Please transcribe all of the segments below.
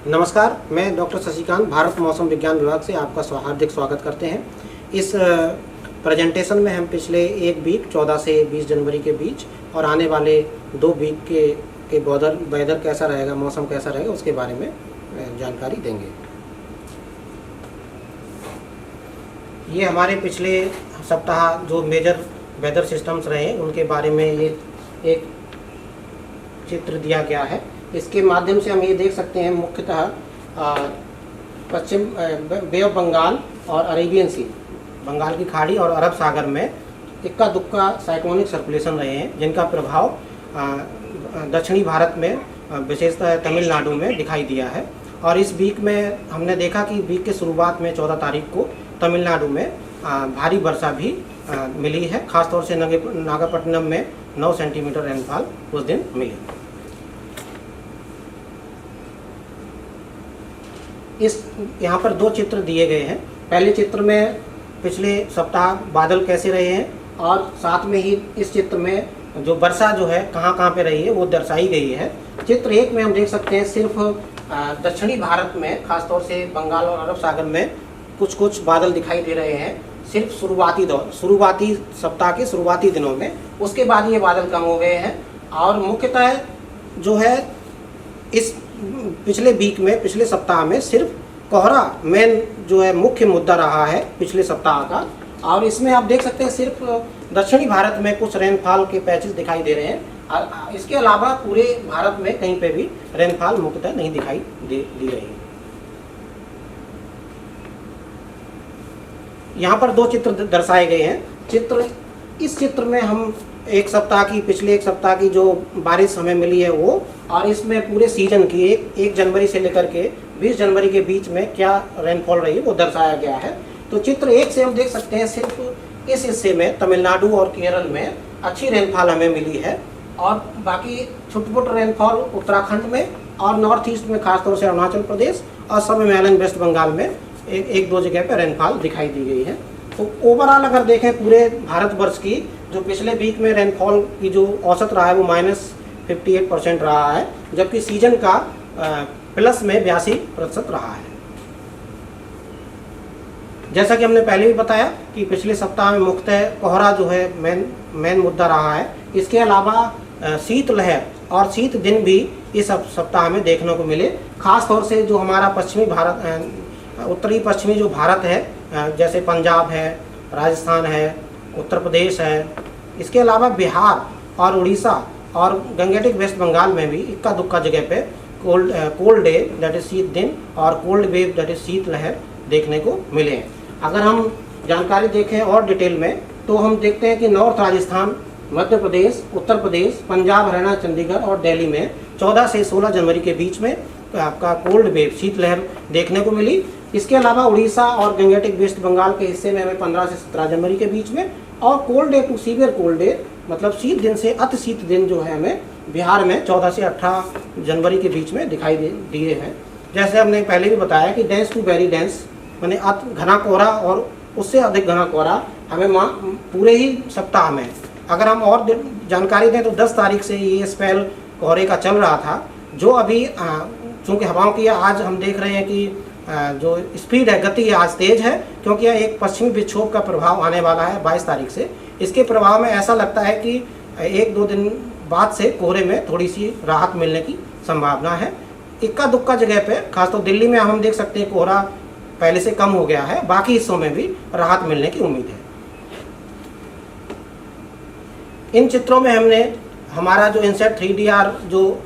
नमस्कार, मैं डॉक्टर शशिकांत भारत मौसम विज्ञान विभाग से आपका हार्दिक स्वागत करते हैं। इस प्रेजेंटेशन में हम पिछले एक वीक 14 से 20 जनवरी के बीच और आने वाले 2 वीक के वेदर कैसा रहेगा, मौसम कैसा रहेगा, उसके बारे में जानकारी देंगे। ये हमारे पिछले सप्ताह जो मेजर वेदर सिस्टम्स रहे उनके बारे में ये एक चित्र दिया गया है। इसके माध्यम से हम ये देख सकते हैं मुख्यतः पश्चिम बे ऑफ बंगाल और अरेबियन सी, बंगाल की खाड़ी और अरब सागर में इक्का दुक्का साइक्लोनिक सर्कुलेशन रहे हैं, जिनका प्रभाव दक्षिणी भारत में विशेषतः तमिलनाडु में दिखाई दिया है। और इस वीक में हमने देखा कि वीक के शुरुआत में 14 तारीख को तमिलनाडु में भारी वर्षा भी मिली है। खासतौर से नागपट्टनम में 9 सेंटीमीटर रेनफॉल उस दिन मिली। यहाँ पर 2 चित्र दिए गए हैं। पहले चित्र में पिछले सप्ताह बादल कैसे रहे हैं और साथ में ही इस चित्र में जो वर्षा जो है कहाँ कहाँ पे रही है वो दर्शाई गई है। चित्र 1 में हम देख सकते हैं सिर्फ दक्षिणी भारत में, खासतौर से बंगाल और अरब सागर में कुछ बादल दिखाई दे रहे हैं सिर्फ शुरुआती सप्ताह के शुरुआती दिनों में। उसके बाद ये बादल कम हो गए हैं और मुख्यतः जो है इस पिछले वीक में, पिछले सप्ताह में सिर्फ कोहरा मेन जो है मुख्य मुद्दा रहा है पिछले सप्ताह का। और इसमें आप देख सकते हैं सिर्फ दक्षिणी भारत में कुछ रेनफॉल के पैचेस दिखाई दे रहे हैं। इसके अलावा पूरे भारत में कहीं पे भी रेनफॉल मुख्यतः नहीं दिखाई दी रही है। यहाँ पर 2 चित्र दर्शाए गए हैं। इस चित्र में हम पिछले एक सप्ताह की जो बारिश हमें मिली है वो, और इसमें पूरे सीजन की 1 जनवरी से लेकर के 20 जनवरी के बीच में क्या रेनफॉल रही है वो दर्शाया गया है। तो चित्र 1 से हम देख सकते हैं सिर्फ इस हिस्से में तमिलनाडु और केरल में अच्छी रेनफॉल हमें मिली है और बाकी छुटपुट रेनफॉल उत्तराखंड में और नॉर्थ ईस्ट में, खासतौर से अरुणाचल प्रदेश और सब हिमालयन वेस्ट बंगाल में एक 2 जगह पर रेनफॉल दिखाई दी गई है। तो ओवरऑल अगर देखें पूरे भारतवर्ष की, जो पिछले वीक में रेनफॉल की जो औसत रहा है वो -58% रहा है, जबकि सीजन का प्लस में 82% रहा है। जैसा कि हमने पहले भी बताया कि पिछले सप्ताह में मुख्यतः कोहरा जो है मेन मुद्दा रहा है। इसके अलावा शीतलहर और शीत दिन भी इस सप्ताह में देखने को मिले। खास तौर से जो हमारा उत्तरी पश्चिमी जो भारत है, जैसे पंजाब है, राजस्थान है, उत्तर प्रदेश है, इसके अलावा बिहार और उड़ीसा और गंगेटिक वेस्ट बंगाल में भी इक्का दुक्का जगह पे कोल्ड डे दैट इज शीत दिन और कोल्ड वेव दैट इज शीत लहर देखने को मिले हैं। अगर हम जानकारी देखें और डिटेल में तो हम देखते हैं कि नॉर्थ राजस्थान, मध्य प्रदेश, उत्तर प्रदेश, पंजाब, हरियाणा, चंडीगढ़ और दिल्ली में 14 से 16 जनवरी के बीच में आपका कोल्ड वेव शीत लहर देखने को मिली। इसके अलावा उड़ीसा और गंगेटिक वेस्ट बंगाल के हिस्से में हमें 15 से 17 जनवरी के बीच में, और cold day to severe cold day मतलब शीत दिन से अति शीत दिन जो है हमें बिहार में 14 से 18 जनवरी के बीच में दिखाई दिए हैं। जैसे हमने पहले भी बताया कि डेंस टू वेरी डेंस माने घना कोहरा और उससे अधिक घना कोहरा हमें पूरे ही सप्ताह में। अगर हम और जानकारी दें तो 10 तारीख से ये स्पेल कोहरे का चल रहा था, जो अभी चूँकि हवाओं की आज हम देख रहे हैं कि जो स्पीड है, गति है, आज तेज है, क्योंकि यह एक पश्चिमी विक्षोभ का प्रभाव आने वाला है 22 तारीख से। इसके प्रभाव में ऐसा लगता है कि 1-2 दिन बाद से कोहरे में थोड़ी सी राहत मिलने की संभावना है। इक्का दुक्का जगह पे, खासतौर दिल्ली में हम देख सकते हैं कोहरा पहले से कम हो गया है, बाकी हिस्सों में भी राहत मिलने की उम्मीद है। इन चित्रों में हमने हमारा जो इनसेट 3DR जो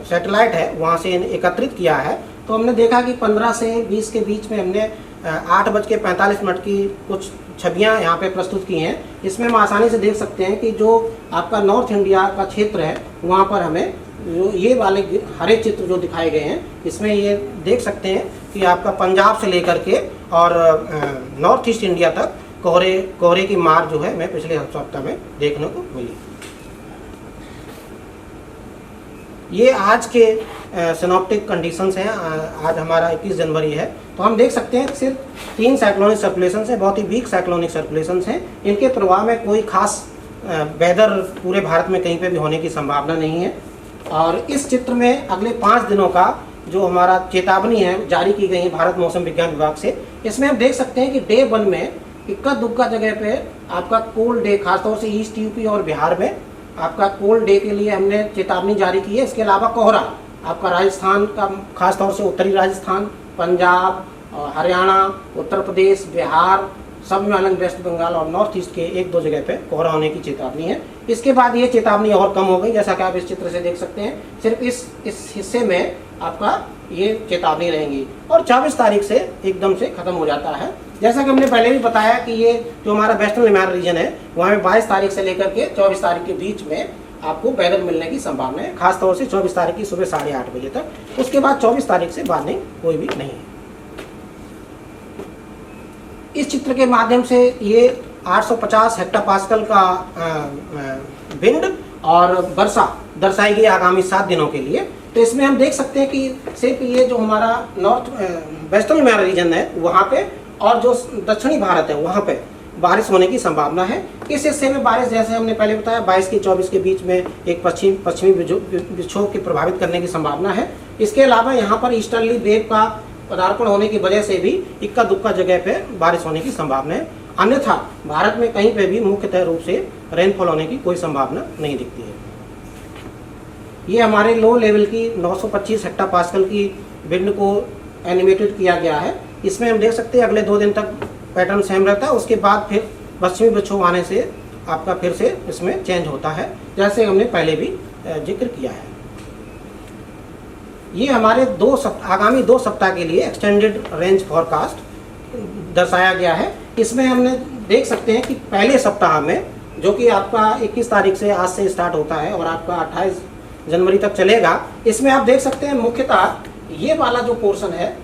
सैटेलाइट है वहाँ से एकत्रित किया है। तो हमने देखा कि 15 से 20 के बीच में हमने 8:45 की कुछ छवियां यहाँ पे प्रस्तुत की हैं। इसमें हम आसानी से देख सकते हैं कि जो आपका नॉर्थ इंडिया का क्षेत्र है वहाँ पर हमें जो ये वाले हरे चित्र जो दिखाए गए हैं, इसमें ये देख सकते हैं कि आपका पंजाब से लेकर के और नॉर्थ ईस्ट इंडिया तक कोहरे की मार जो है हमें पिछले सप्ताह में देखने को मिली। ये आज के सिनॉप्टिक कंडीशंस हैं। आज हमारा 21 जनवरी है, तो हम देख सकते हैं सिर्फ 3 साइक्लोनिक सर्कुलेशंस हैं, बहुत ही वीक साइक्लोनिक सर्कुलेशंस हैं। इनके प्रभाव में कोई खास वेदर पूरे भारत में कहीं पे भी होने की संभावना नहीं है। और इस चित्र में अगले 5 दिनों का जो हमारा चेतावनी है जारी की गई है भारत मौसम विज्ञान विभाग से, इसमें हम देख सकते हैं कि डे 1 में इक्का दुक्का जगह पे आपका कोल्ड डे, खासतौर से ईस्ट यूपी और बिहार में आपका कोल्ड डे के लिए हमने चेतावनी जारी की है। इसके अलावा कोहरा आपका राजस्थान का, खासतौर से उत्तरी राजस्थान, पंजाब, हरियाणा, उत्तर प्रदेश, बिहार, सब में अलग वेस्ट बंगाल और नॉर्थ ईस्ट के 1-2 जगह पे कोहरा होने की चेतावनी है। इसके बाद ये चेतावनी और कम हो गई, जैसा कि आप इस चित्र से देख सकते हैं। सिर्फ इस हिस्से में आपका ये चेतावनी रहेंगी और 24 तारीख से एकदम से खत्म हो जाता है। जैसा कि हमने पहले भी बताया कि ये जो हमारा वेस्टर्न हिमालय रीजन है वहाँ में 22 तारीख से लेकर के 24 तारीख के बीच में आपको वेदर मिलने की संभावना है, खासतौर से 24 तारीख की सुबह 8:30 बजे तक। उसके बाद 24 तारीख से बाद में कोई भी नहीं है। इस चित्र के माध्यम से ये 850 हेक्टापास्कल का विंड और वर्षा दर्शाई गई आगामी 7 दिनों के लिए। तो इसमें हम देख सकते हैं कि सिर्फ ये जो हमारा नॉर्थ वेस्टर्न हिमालय रीजन है वहाँ पे और जो दक्षिणी भारत है वहाँ पे बारिश होने की संभावना है। इस हिस्से में बारिश, जैसे हमने पहले बताया, 22 के 24 के बीच में एक पश्चिमी विक्षोभ के प्रभावित करने की संभावना है। इसके अलावा यहाँ पर ईस्टर्ली वेव का पदार्पण होने की वजह से भी इक्का दुक्का जगह पे बारिश होने की संभावना है। अन्यथा भारत में कहीं पे भी मुख्यतः रूप से रेनफॉल होने की कोई संभावना नहीं दिखती है। ये हमारे लो लेवल की 925 हेक्टापास्कल की विंड को एनिमेटेड किया गया है। इसमें हम देख सकते हैं अगले 2 दिन तक पैटर्न सेम रहता है, उसके बाद फिर पश्चिमी विक्षोभ आने से आपका फिर से इसमें चेंज होता है, जैसे हमने पहले भी जिक्र किया है। ये हमारे आगामी 2 सप्ताह के लिए एक्सटेंडेड रेंज फॉरकास्ट दर्शाया गया है। इसमें हमने देख सकते हैं कि पहले सप्ताह में, जो कि आपका 21 तारीख से आज से स्टार्ट होता है और आपका 28 जनवरी तक चलेगा, इसमें आप देख सकते हैं मुख्यतः ये वाला जो पोर्शन है,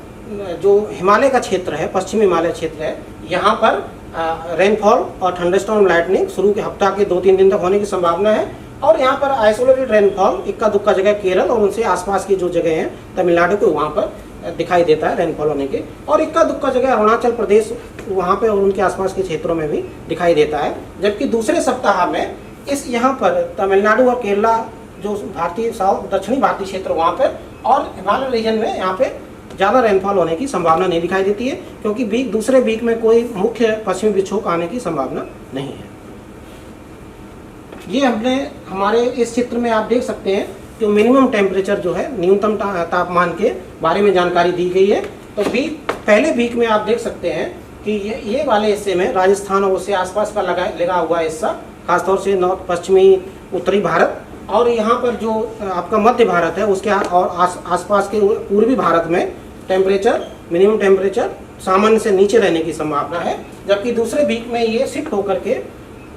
जो हिमालय का क्षेत्र है, पश्चिमी हिमालय क्षेत्र है, यहाँ पर रेनफॉल और थंडरस्टॉर्म लाइटनिंग शुरू के हफ्ता के 2-3 दिन तक होने की संभावना है। और यहाँ पर आइसोलेटेड रेनफॉल इक्का दुक्का जगह केरल और उनसे आसपास की जो जगह हैं तमिलनाडु को वहाँ पर दिखाई देता है रेनफॉल होने के, और इक्का दुक्का जगह अरुणाचल प्रदेश वहाँ पे और उनके आसपास के क्षेत्रों में भी दिखाई देता है। जबकि दूसरे सप्ताह में इस यहाँ पर तमिलनाडु और केरला जो भारतीय दक्षिणी भारतीय क्षेत्र वहाँ पर और हिमालय रीजन में यहाँ पे ज़्यादा रेनफॉल होने की संभावना नहीं दिखाई देती है, क्योंकि दूसरे वीक में कोई मुख्य पश्चिमी विक्षोभ आने की संभावना नहीं है। ये हमने हमारे इस चित्र में आप देख सकते हैं जो मिनिमम टेम्परेचर जो है, न्यूनतम तापमान के बारे में जानकारी दी गई है। तो पहले वीक में आप देख सकते हैं कि ये वाले हिस्से में राजस्थान और उससे आसपास का लगा हुआ हिस्सा, खासतौर से नॉर्थ पश्चिमी उत्तरी भारत, और यहाँ पर जो आपका मध्य भारत है उसके और आसपास के पूर्वी भारत में टेम्परेचर, मिनिमम टेम्परेचर सामान्य से नीचे रहने की संभावना है। जबकि दूसरे वीक में ये शिफ्ट होकर के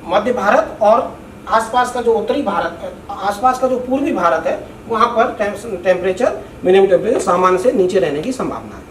मध्य भारत और आसपास का जो उत्तरी भारत है, आसपास का जो पूर्वी भारत है, वहाँ पर टेम्परेचर, मिनिमम टेम्परेचर सामान्य से नीचे रहने की संभावना है।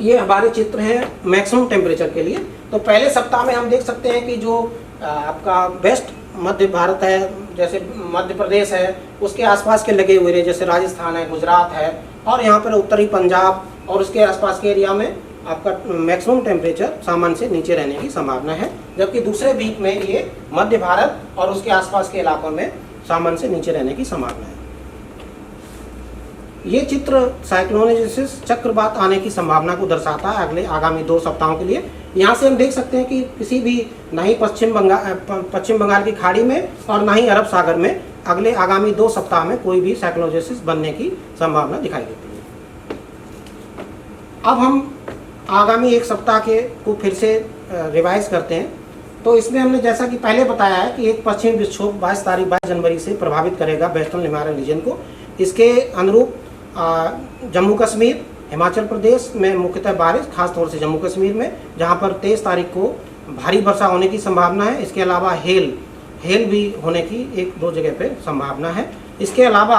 ये हमारे चित्र हैं मैक्सिमम टेम्परेचर के लिए। तो पहले सप्ताह में हम देख सकते हैं कि जो आपका वेस्ट मध्य भारत है, जैसे मध्य प्रदेश है, उसके आसपास के लगे हुए जैसे राजस्थान है, गुजरात है, और यहाँ पर उत्तरी पंजाब और उसके आसपास के एरिया में आपका मैक्सिमम टेम्परेचर सामान्य से नीचे रहने की संभावना है। जबकि दूसरे वीक में ये मध्य भारत और उसके आसपास के इलाकों में सामान्य से नीचे रहने की संभावना है। ये चित्र साइक्लोनिक चक्रवात आने की संभावना को दर्शाता है आगामी 2 सप्ताहों के लिए। यहाँ से हम देख सकते हैं कि किसी भी ना ही पश्चिम बंगाल की खाड़ी में और ना ही अरब सागर में अगले आगामी 2 सप्ताह में कोई भी साइक्लोनिक बनने की संभावना दिखाई देती है। अब हम आगामी 1 सप्ताह के को फिर से रिवाइज करते हैं। तो इसमें हमने जैसा कि पहले बताया है कि एक पश्चिमी विक्षोभ 22 जनवरी से प्रभावित करेगा वेस्टर्न हिमालय रीजन को। इसके अनुरूप जम्मू कश्मीर, हिमाचल प्रदेश में मुख्यतः बारिश, खासतौर से जम्मू कश्मीर में, जहां पर 23 तारीख को भारी वर्षा होने की संभावना है। इसके अलावा हेल भी होने की 1-2 जगह पे संभावना है। इसके अलावा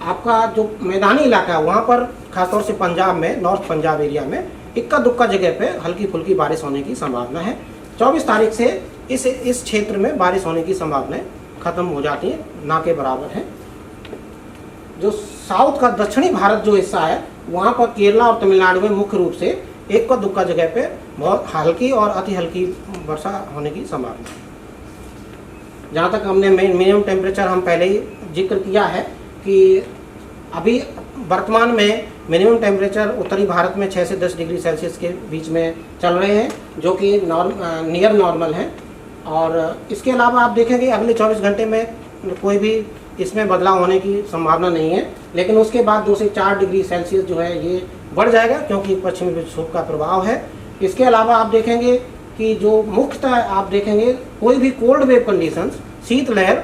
आपका जो मैदानी इलाका है वहाँ पर खासतौर से पंजाब में, नॉर्थ पंजाब एरिया में इक्का दुक्का जगह पे हल्की फुल्की बारिश होने की संभावना है। 24 तारीख से इस क्षेत्र में बारिश होने की संभावनाएं खत्म हो जाती हैं, ना के बराबर है। जो साउथ का दक्षिणी भारत जो हिस्सा है वहाँ पर केरला और तमिलनाडु में मुख्य रूप से इक्का दुक्का जगह पे बहुत हल्की और अति हल्की वर्षा होने की संभावना है। जहाँ तक हमने मिनिमम टेम्परेचर हम पहले ही जिक्र किया है कि अभी वर्तमान में मिनिमम टेम्परेचर उत्तरी भारत में 6 से 10 डिग्री सेल्सियस के बीच में चल रहे हैं, जो कि नियर नॉर्मल है। और इसके अलावा आप देखेंगे अगले 24 घंटे में कोई भी इसमें बदलाव होने की संभावना नहीं है, लेकिन उसके बाद 2 से 4 डिग्री सेल्सियस जो है ये बढ़ जाएगा, क्योंकि पश्चिमी विक्षोभ का प्रभाव है। इसके अलावा आप देखेंगे कि जो मुख्यतः आप देखेंगे कोई भी कोल्ड वेव कंडीशंस, शीतलहर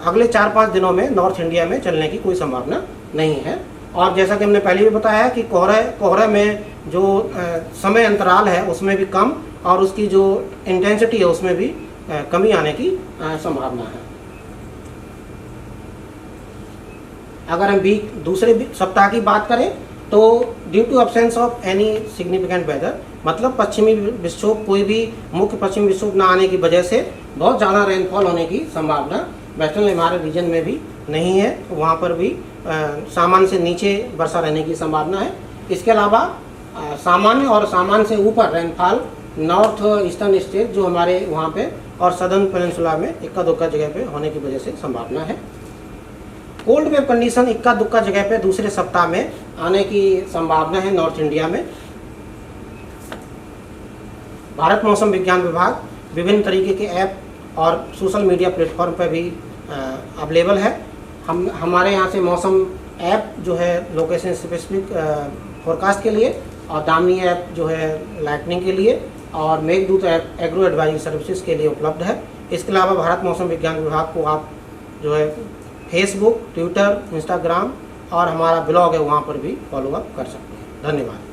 अगले 4-5 दिनों में नॉर्थ इंडिया में चलने की कोई संभावना नहीं है। और जैसा कि हमने पहले भी बताया कि कोहरे में जो समय अंतराल है उसमें भी कम और उसकी जो इंटेंसिटी है उसमें भी कमी आने की संभावना है। अगर हम दूसरे सप्ताह की बात करें तो due to absence of any significant weather, मतलब पश्चिमी विक्षोभ, कोई भी मुख्य पश्चिमी विक्षोभ न आने की वजह से बहुत ज़्यादा रेनफॉल होने की संभावना वेस्टर्न हिमालय रीजन में भी नहीं है, वहाँ पर भी सामान्य से नीचे वर्षा रहने की संभावना है। इसके अलावा सामान्य और सामान्य से ऊपर रेनफॉल नॉर्थ ईस्टर्न स्टेट जो हमारे वहाँ पे और सदर्न पेनिनसुला में इक्का दुक्का जगह पे होने की वजह से संभावना है। कोल्ड वेव कंडीशन इक्का दुक्का जगह पे दूसरे सप्ताह में आने की संभावना है नॉर्थ इंडिया में। भारत मौसम विज्ञान विभाग विभिन्न तरीके के ऐप और सोशल मीडिया प्लेटफॉर्म पर भी अवेलेबल है। हमारे यहाँ से मौसम ऐप जो है लोकेशन स्पेसिफिक फोरकास्ट के लिए, और दामिनी ऐप जो है लाइटनिंग के लिए, और Meghdoot app agro advisory services के लिए उपलब्ध है। इसके अलावा भारत मौसम विज्ञान विभाग को आप जो है फेसबुक, ट्विटर, इंस्टाग्राम और हमारा ब्लॉग है वहाँ पर भी फॉलो अप कर सकते हैं। धन्यवाद।